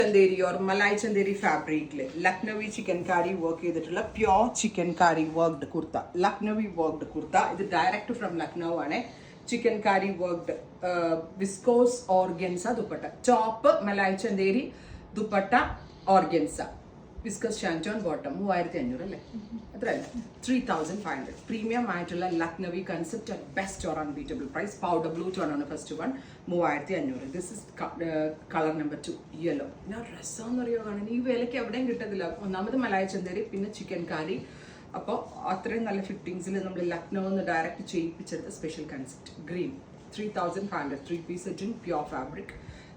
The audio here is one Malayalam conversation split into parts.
ചന്ദേരി ഓർ മലായ് ചന്ദേരി ഫാബ്രിക്കിൽ ലക്നവി ചിക്കൻ കാരി വർക്ക് ചെയ്തിട്ടുള്ള pure chikankari worked kurta, Lucknawi worked kurta. ഇത് ഡയറക്റ്റ് ഫ്രം ലക്നൗ ആണ്. Chikankari worked viscose organza dupatta, top Malai Chanderi, dupatta organza, viscose shantoon bottom. 3500 അല്ലേ? അത്രയല്ല, 3500. പ്രീമിയം ആയിട്ടുള്ള Lucknawi concept at best or unbeatable price. Powder blue tone ആണ് first one, 3500. This is colour number 2 yellow. ഞാൻ ഡ്രസ്സാന്ന് പറയുക കാണാൻ ഈ വിലയ്ക്ക് എവിടെയും കിട്ടത്തില്ല. ഒന്നാമത് മലായ് ചന്ദേരി, പിന്നെ ചിക്കൻ കാരി. അപ്പോൾ അത്രയും നല്ല ഫിറ്റിങ്സിൽ നമ്മൾ ലക്നൗ നിന്ന് ഡയറക്റ്റ് ചെയ്യിപ്പിച്ചെടുത്ത special concept. Green 3500, 3 piece set in pure fabric,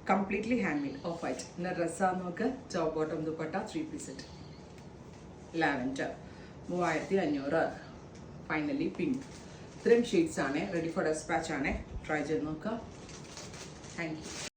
completely hand made, off white. പിന്നെ ഡ്രസ്സാന്ന് നോക്ക്, top bottom dupatta, 3 piece set. Lavender 3500. Finally pink. ഇത്രയും ഷെയ്ഡ്സ് ആണ്, റെഡി ഫോർ ഡെസ്പാച്ച് ആണ്. ട്രൈ ചെയ്ത് നോക്കുക. Thank U.